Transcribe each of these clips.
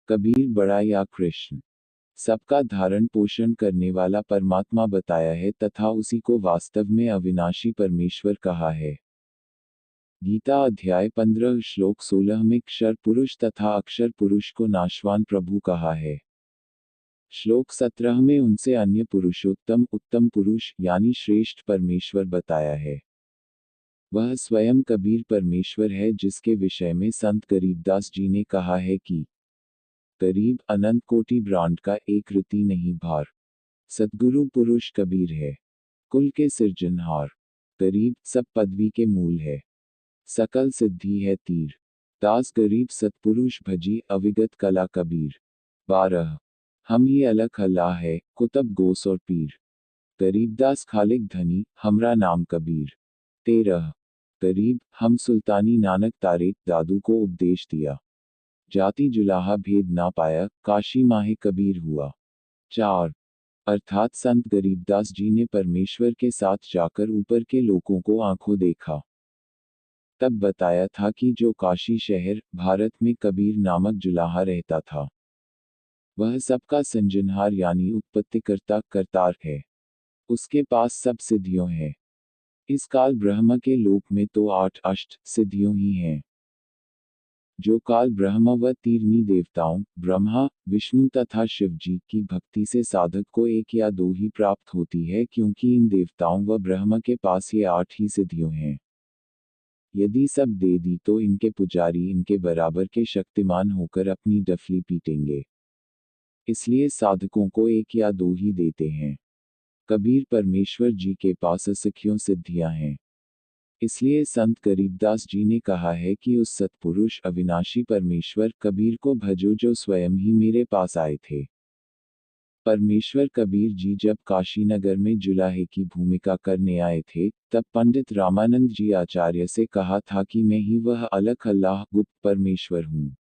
कबीर बड़ा या कृष्ण सबका धारण पोषण करने वाला परमात्मा बताया है तथा उसी को वास्तव में अविनाशी परमेश्वर कहा है। गीता अध्याय 15 श्लोक 16 में क्षर पुरुष तथा अक्षर पुरुष को नाशवान प्रभु कहा है। श्लोक 17 में उनसे अन्य पुरुषोत्तम उत्तम पुरुष यानी श्रेष्ठ परमेश्वर बताया है। वह स्वयं कबीर परमेश्वर है जिसके विषय में संत गरीबदास जी ने कहा है कि गरीब अनंत कोटि ब्रांड का एक रति नहीं भार। सद्गुरु पुरुष कबीर है, कुल के सिरजनहार। गरीब सब पदवी के मूल है, सकल सिद्धि है तीर। दास गरीब सत्पुरुष भजी अविगत कला कबीर। 12 हम ही अलग अल्लाह है कुतब गोस और पीर। गरीबदास खालिक धनी हमरा नाम कबीर। 13 गरीब हम सुल्तानी नानक तारेक दादू को उपदेश दिया। जाति जुलाहा भेद ना पाया काशी माहे कबीर हुआ। 4 अर्थात संत गरीबदास जी ने परमेश्वर के साथ जाकर ऊपर के लोगों को आंखों देखा। तब बताया था कि जो काशी शहर भारत में कबीर नामक जुलाहा रहता था वह सबका संजनहार यानी उत्पत्तिकर्ता करतार है। उसके पास सब सिद्धियों हैं। इस काल ब्रह्म के लोक में तो 8 अष्ट सिद्धियों ही हैं। जो काल ब्रह्म व तीर्णी देवताओं ब्रह्मा विष्णु तथा शिव जी की भक्ति से साधक को एक या दो ही प्राप्त होती है क्योंकि इन देवताओं व ब्रह्म के पास ये 8 ही सिद्धियों हैं। यदि सब दे दी तो इनके पुजारी इनके बराबर के शक्तिमान होकर अपनी डफली पीटेंगे। इसलिए साधकों को एक या दो ही देते हैं। कबीर परमेश्वर जी के पास असंख्यों सिद्धियां हैं। इसलिए संत गरीबदास जी ने कहा है कि उस सत्पुरुष अविनाशी परमेश्वर कबीर को भजो जो स्वयं ही मेरे पास आए थे। परमेश्वर कबीर जी जब काशीनगर में जुलाहे की भूमिका करने आए थे तब पंडित रामानंद जी आचार्य से कहा था कि मैं ही वह अलग अल्लाह गुप्त परमेश्वर हूँ।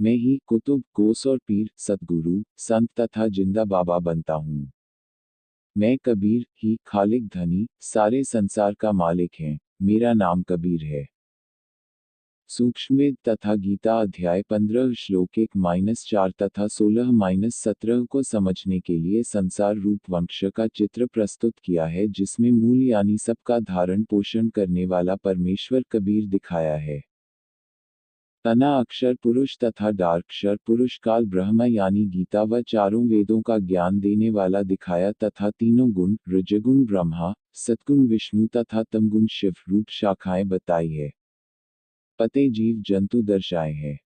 मैं ही कुतुब गोस और पीर सतगुरु संत तथा जिंदा बाबा बनता हूँ। मैं कबीर ही खालिक धनी सारे संसार का मालिक है, मेरा नाम कबीर है। सूक्ष्मवेद तथा गीता अध्याय 15 श्लोक 1-4 तथा 16-17 को समझने के लिए संसार रूप वंश का चित्र प्रस्तुत किया है जिसमें मूल यानी सबका धारण पोषण करने वाला परमेश्वर कबीर दिखाया है। तना अक्षर पुरुष तथा डार्क्षर पुरुष काल ब्रह्म यानी गीता व चारों वेदों का ज्ञान देने वाला दिखाया तथा तीनों गुण रजगुण ब्रह्मा सत्गुण विष्णु तथा तमगुण शिव रूप शाखाएं बताई है। पते जीव जंतु दर्शाए हैं।